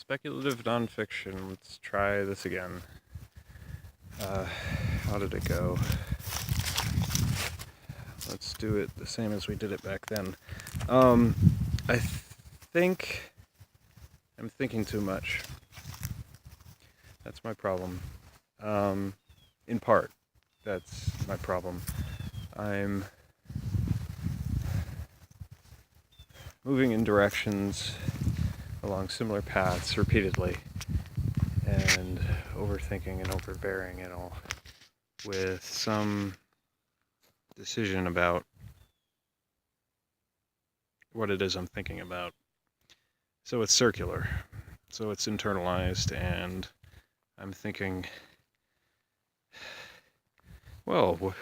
Speculative nonfiction. Let's try this again. How did it go? Let's do it the same as we did it back then. I think I'm thinking too much. That's my problem. In part, that's my problem. I'm moving in directions along similar paths repeatedly and overthinking and overbearing it all with some decision about what it is I'm thinking about. So it's circular. So it's internalized, and I'm thinking, well,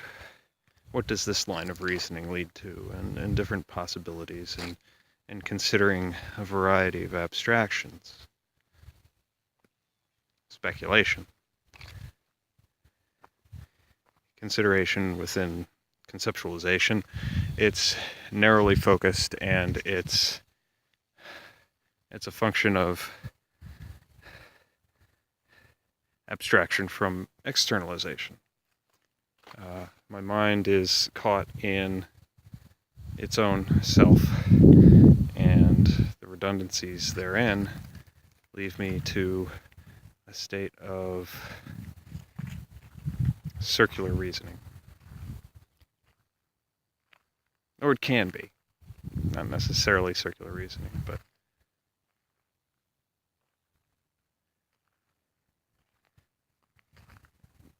what does this line of reasoning lead to, and different possibilities, and considering a variety of abstractions. Speculation. Consideration within conceptualization. It's narrowly focused, and it's a function of abstraction from externalization. My mind is caught in its own self, and the redundancies therein leave me to a state of circular reasoning. Or it can be. Not necessarily circular reasoning, but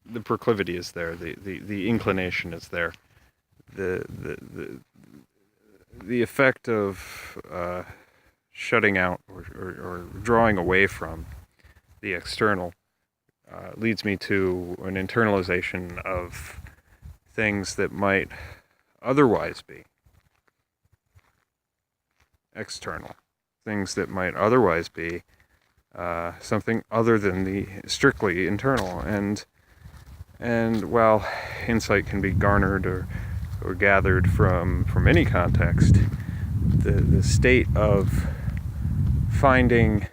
the proclivity is there, the inclination is there. The effect of shutting out or drawing away from the external leads me to an internalization of things that might otherwise be external, things that might otherwise be something other than the strictly internal. And while insight can be garnered or gathered from any context, the state of finding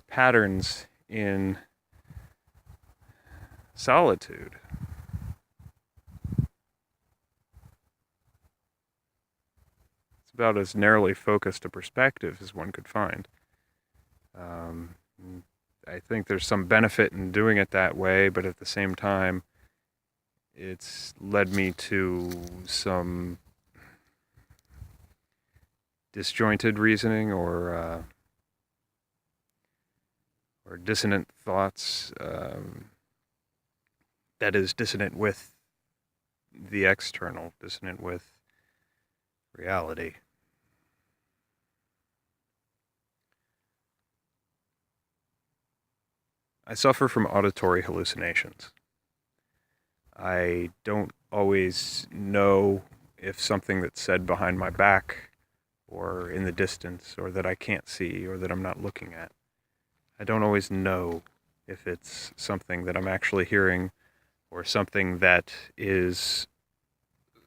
patterns in solitude it's about as narrowly focused a perspective as one could find. I think there's some benefit in doing it that way, but at the same time, it's led me to some disjointed reasoning or dissonant thoughts, that is dissonant with the external, dissonant with reality. I suffer from auditory hallucinations. I don't always know if something that's said behind my back or in the distance, or that I can't see, or that I'm not looking at. I don't always know if it's something that I'm actually hearing or something that is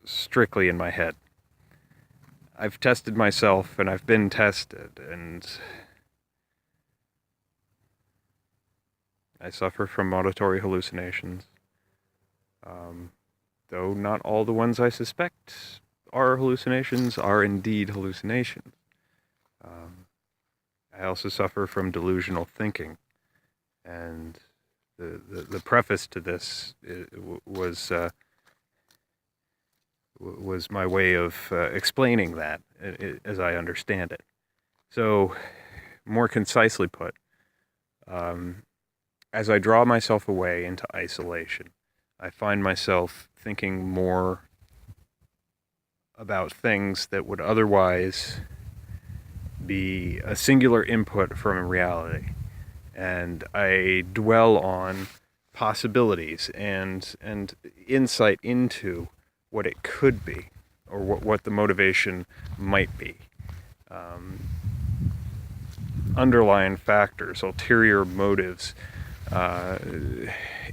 strictly in my head. I've tested myself, and I've been tested, and I suffer from auditory hallucinations. Though not all the ones I suspect are hallucinations are indeed hallucinations. I also suffer from delusional thinking, and the preface to this was my way of explaining that as I understand it. So, more concisely put, as I draw myself away into isolation, I find myself thinking more about things that would otherwise be a singular input from reality. And I dwell on possibilities and insight into what it could be, or what the motivation might be. Underlying factors, ulterior motives,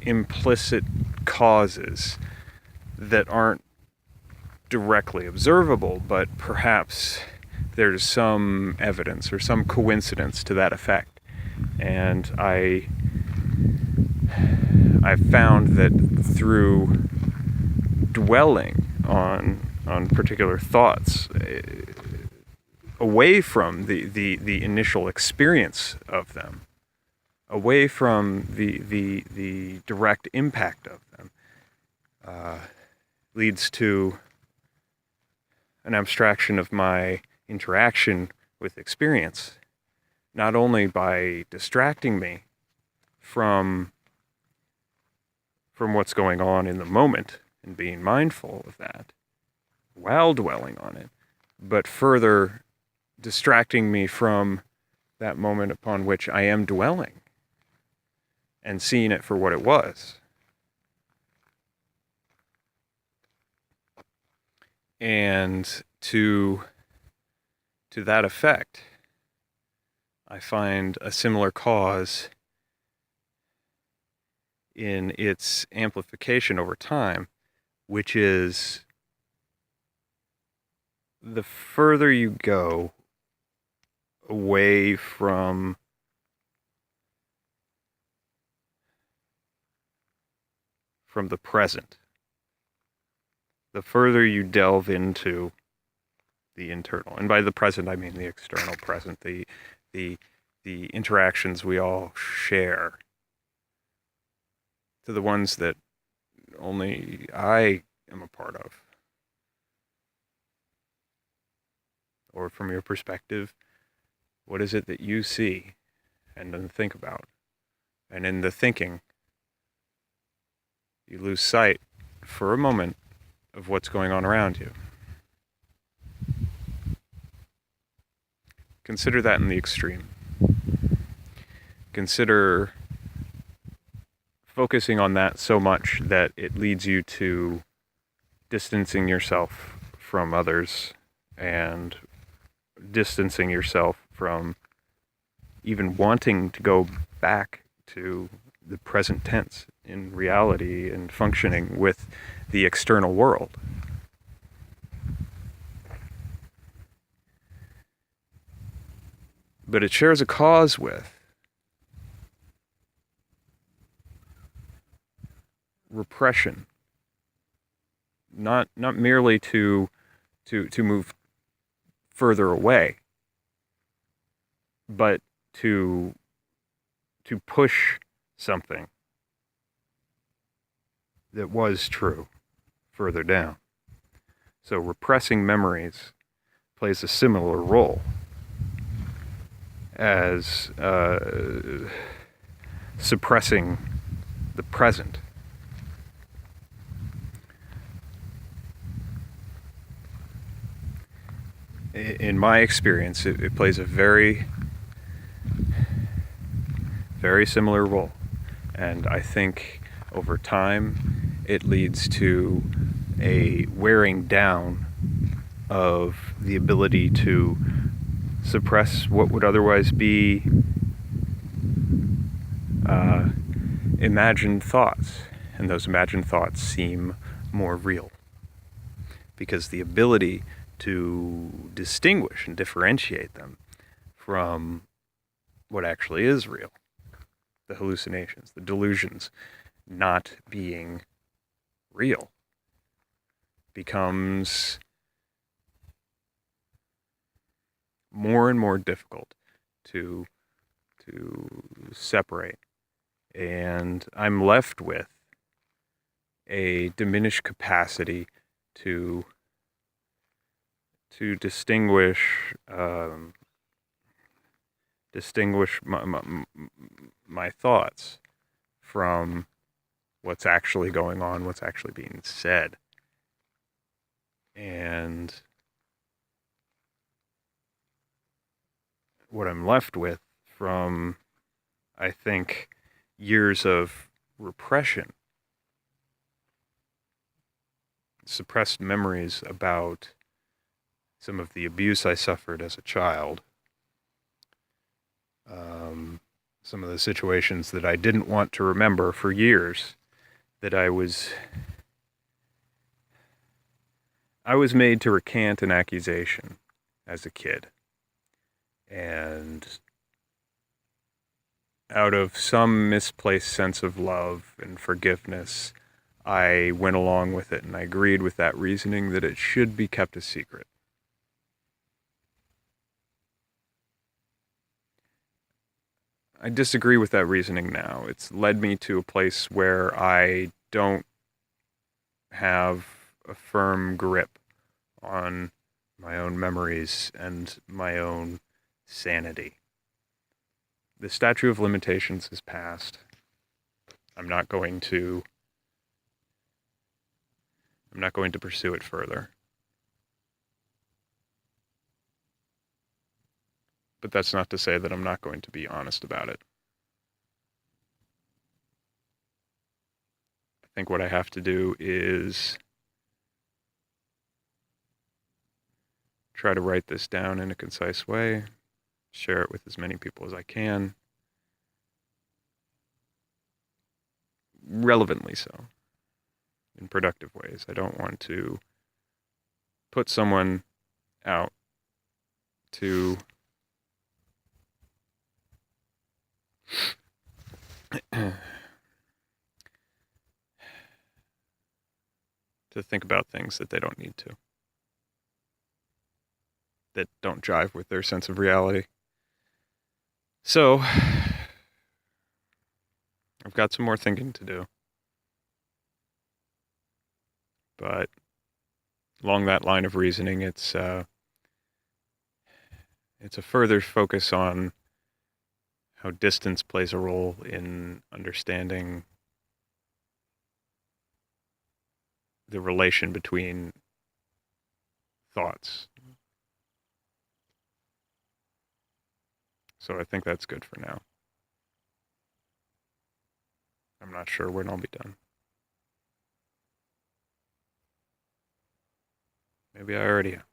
implicit causes that aren't directly observable, but perhaps there's some evidence or some coincidence to that effect. And I found that through dwelling on particular thoughts, away from the initial experience of them, away from the direct impact of them, leads to an abstraction of my interaction with experience, not only by distracting me from what's going on in the moment and being mindful of that while dwelling on it, but further distracting me from that moment upon which I am dwelling and seeing it for what it was. And to that effect, I find a similar cause in its amplification over time, which is the further you go away from the present, the further you delve into the internal, and by the present I mean the external present, the interactions we all share, to the ones that only I am a part of. Or from your perspective, what is it that you see and then think about? And in the thinking, you lose sight for a moment of what's going on around you. Consider that in the extreme. Consider focusing on that so much that it leads you to distancing yourself from others and distancing yourself from even wanting to go back to the present tense in reality and functioning with the external world. But it shares a cause with repression, not merely to move further away, but to push something that was true further down. So repressing memories plays a similar role as suppressing the present. In my experience, it plays a very, very similar role. And I think over time, it leads to a wearing down of the ability to suppress what would otherwise be imagined thoughts. And those imagined thoughts seem more real. Because the ability to distinguish and differentiate them from what actually is real, the hallucinations, the delusions not being real, becomes more and more difficult to separate. And I'm left with a diminished capacity to distinguish my thoughts from what's actually going on, what's actually being said. And what I'm left with from, I think, years of repression, suppressed memories about some of the abuse I suffered as a child, some of the situations that I didn't want to remember for years, that I was made to recant an accusation as a kid. And out of some misplaced sense of love and forgiveness, I went along with it and I agreed with that reasoning that it should be kept a secret. I disagree with that reasoning now. It's led me to a place where I don't have a firm grip on my own memories and my own sanity. The statute of limitations has passed. I'm not going to pursue it further. But that's not to say that I'm not going to be honest about it. I think what I have to do is try to write this down in a concise way, share it with as many people as I can, relevantly so, in productive ways. I don't want to put someone out to to think about things that they don't need to, that don't jive with their sense of reality. So, I've got some more thinking to do. But along that line of reasoning, it's a further focus on how distance plays a role in understanding the relation between thoughts. So I think that's good for now. I'm not sure when I'll be done. Maybe I already am.